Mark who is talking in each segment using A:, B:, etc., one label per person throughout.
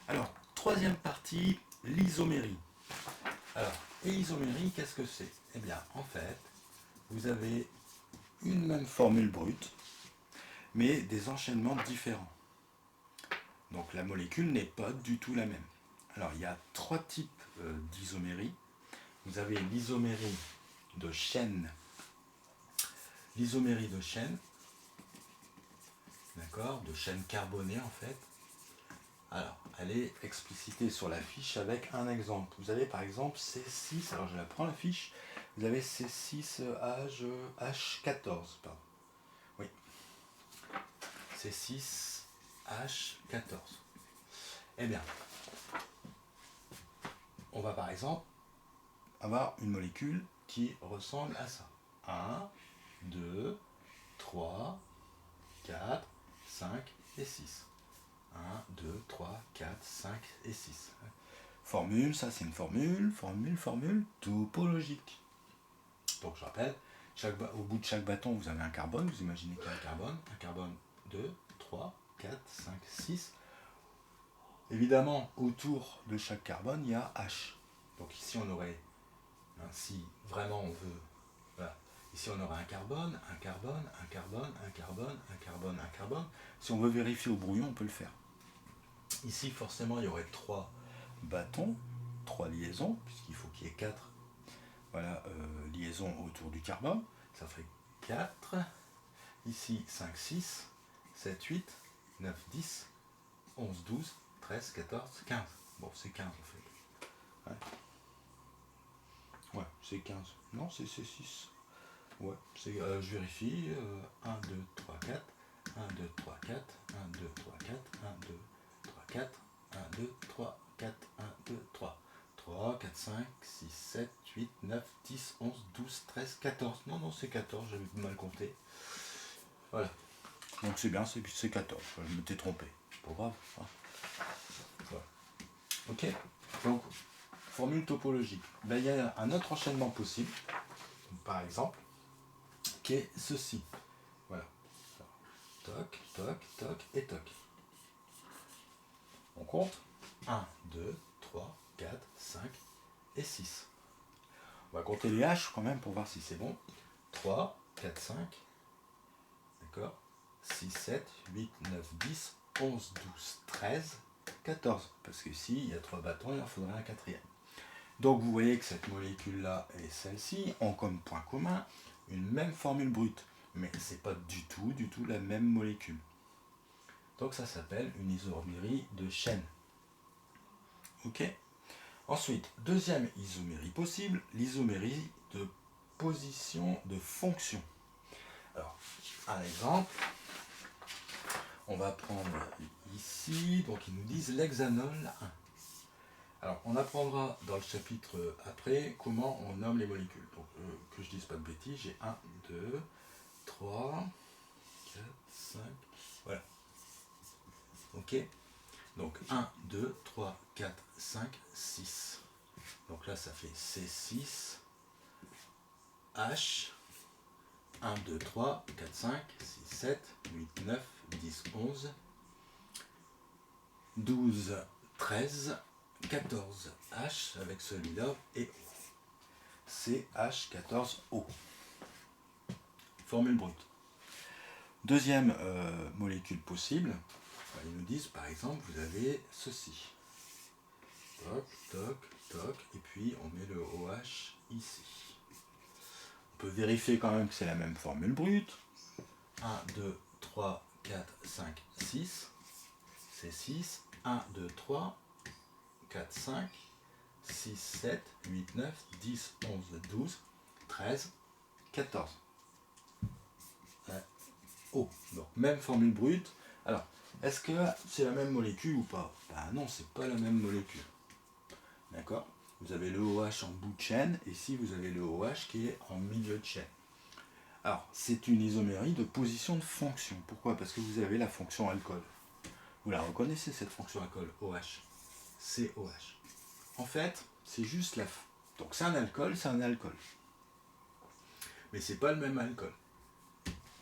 A: Alors, troisième partie, l'isomérie. Alors, et l'isomérie, qu'est-ce que c'est? Eh bien, en fait, vous avez une même formule brute, mais des enchaînements différents. Donc la molécule n'est pas du tout la même. Alors, il y a trois types d'isomérie. Vous avez l'isomérie de chaîne. L'isomérie de chaîne, d'accord, de chaîne carbonée en fait. Alors, elle est explicitée sur la fiche avec un exemple. Vous avez par exemple C6, alors je la prends la fiche, vous avez C6H14, pardon. Oui, C6H14. Eh bien, on va par exemple avoir une molécule qui ressemble à ça. 1, 2, 3, 4, 5 et 6. 1, 2, 3, 4, 5 et 6. Formule, ça c'est une formule topologique. Donc je rappelle, au bout de chaque bâton, vous avez un carbone. Vous imaginez qu'il y a un carbone 2, 3, 4, 5, 6. Évidemment, autour de chaque carbone, il y a H. Donc ici on aurait, si vraiment on veut, voilà, ici on aurait un carbone, un carbone, un carbone, un carbone, un carbone, un carbone. Si on veut vérifier au brouillon, on peut le faire. Ici, forcément, il y aurait 3 bâtons, 3 liaisons, puisqu'il faut qu'il y ait 4 liaisons autour du carbone. Ça ferait 4. Ici, 5, 6, 7, 8, 9, 10, 11, 12, 13, 14, 15. Bon, c'est 15 en fait. Ouais, c'est 15. Non, c'est 6. Ouais, je vérifie. 1, 2, 3, 4. 1, 2, 3, 4. 1, 2, 3, 4. 1, 2, 3, 4. 1, 2, 3, 4. 1, 2, 3. 3, 4, 5, 6, 7, 8, 9, 10, 11, 12, 13, 14. Non, non, c'est 14, j'avais mal compté. Voilà. Donc c'est bien, c'est 14. Je m'étais trompé. Pas grave. Hein. Voilà. Ok. Donc, formule topologique. Ben, il y a un autre enchaînement possible, par exemple, qui est ceci. Voilà. Toc, toc, toc et toc. On compte 1, 2, 3, 4, 5 et 6. On va compter les H quand même pour voir si c'est bon. 3, 4, 5. D'accord. 6, 7, 8, 9, 10, 11, 12, 13, 14. Parce que ici, il y a 3 bâtons, il en faudrait un quatrième. Donc vous voyez que cette molécule-là et celle-ci ont comme point commun une même formule brute. Mais ce n'est pas du tout la même molécule. Donc ça s'appelle une isomérie de chaîne. Ok. Ensuite, deuxième isomérie possible, l'isomérie de position de fonction. Alors, un exemple, on va prendre ici, donc ils nous disent l'hexanol 1. Alors, on apprendra dans le chapitre après comment on nomme les molécules. Donc, que je dise pas de bêtises, j'ai 1, 2, 3, 4, 5, voilà. Ok. Donc 1, 2, 3, 4, 5, 6. Donc là, ça fait C6, H, 1, 2, 3, 4, 5, 6, 7, 8, 9, 10, 11, 12, 13, 14, H avec celui-là et O. CH14O. Formule brute. Deuxième molécule possible, ils nous disent par exemple, vous avez ceci. Toc, toc, toc, et puis on met le OH ici. On peut vérifier quand même que c'est la même formule brute. 1, 2, 3, 4, 5, 6. C'est 6. 1, 2, 3, 4, 5, 6, 7, 8, 9, 10, 11, 12, 13, 14. O. Donc, même formule brute. Alors, est-ce que c'est la même molécule ou pas? Ben non, c'est pas la même molécule. D'accord? Vous avez le OH en bout de chaîne, et ici vous avez le OH qui est en milieu de chaîne. Alors, c'est une isomérie de position de fonction. Pourquoi? Parce que vous avez la fonction alcool. Vous la reconnaissez, cette fonction alcool, OH. COH. En fait, c'est juste la... Donc c'est un alcool. Mais c'est pas le même alcool.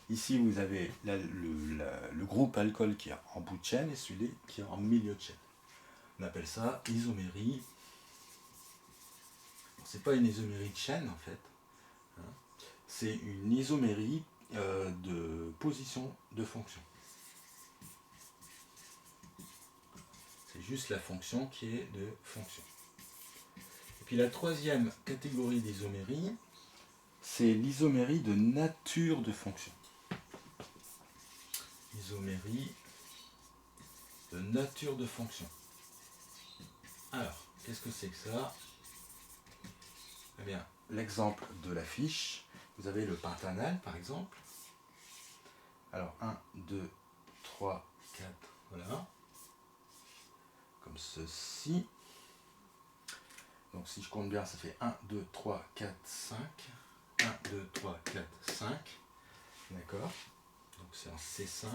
A: Ici, vous avez le groupe alcool qui est en bout de chaîne et celui qui est en milieu de chaîne. On appelle ça isomérie. C'est pas une isomérie de chaîne en fait. Hein. C'est une isomérie de position de fonction. C'est juste la fonction qui est de fonction. Et puis la troisième catégorie d'isomérie, c'est l'isomérie de nature de fonction. Isomérie de nature de fonction. Alors, qu'est-ce que c'est que ça? Eh bien, l'exemple de la fiche, vous avez le pentanal par exemple. Alors, 1, 2, 3, 4, voilà. Comme ceci. Donc, si je compte bien, ça fait 1, 2, 3, 4, 5. 1, 2, 3, 4, 5. D'accord? Donc, c'est en C5.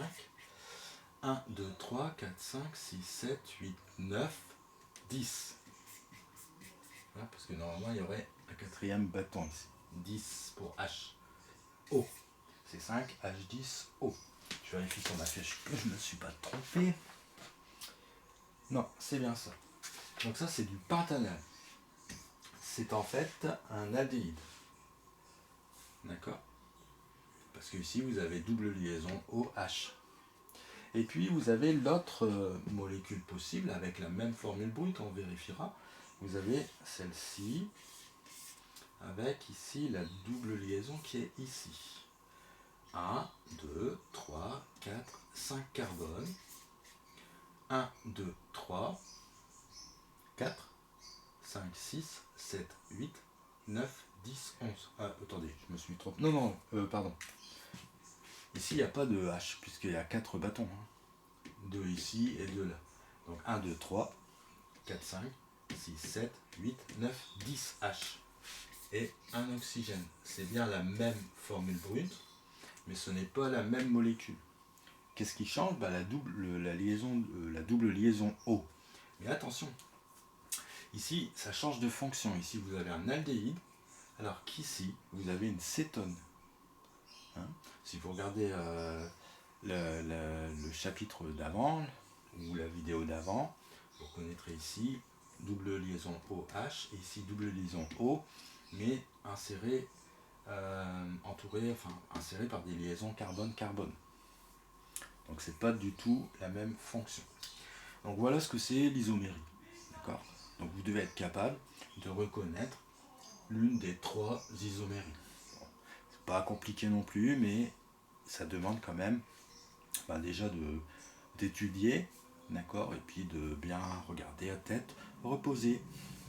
A: 1, 2, 3, 4, 5, 6, 7, 8, 9, 10. Voilà, parce que normalement, il y aurait un quatrième bâton ici. 10 pour H. O. C5, H10, O. Je vérifie sur ma fiche que je ne me suis pas trompé. Non, c'est bien ça. Donc ça, c'est du pentanal. C'est en fait un aldéhyde. D'accord? Parce que ici, vous avez double liaison OH. Et puis, vous avez l'autre molécule possible avec la même formule brute, on vérifiera. Vous avez celle-ci, avec ici la double liaison qui est ici. 1, 2, 3, 4, 5 carbones. 1, 2, 3, 4, 5, 6, 7, 8, 9, 10, 11. Ah, attendez, je me suis trompé. Non, pardon. Ici, il n'y a pas de H, puisqu'il y a 4 bâtons. 2 ici et 2 là. Donc 1, 2, 3, 4, 5, 6, 7, 8, 9, 10 H. Et un oxygène. C'est bien la même formule brute, mais ce n'est pas la même molécule. Qu'est-ce qui change? La double liaison O. Mais attention, ici, ça change de fonction. Ici, vous avez un aldéhyde, alors qu'ici, vous avez une cétone. Hein? Si vous regardez le chapitre d'avant, ou la vidéo d'avant, vous reconnaîtrez ici double liaison OH, et ici double liaison O, mais insérée par des liaisons carbone-carbone. Donc c'est pas du tout la même fonction. Donc voilà ce que c'est l'isomérie. D'accord? Donc vous devez être capable de reconnaître l'une des 3 isoméries. Bon, c'est pas compliqué non plus, mais ça demande quand même déjà d'étudier, d'accord, et puis de bien regarder à tête reposée.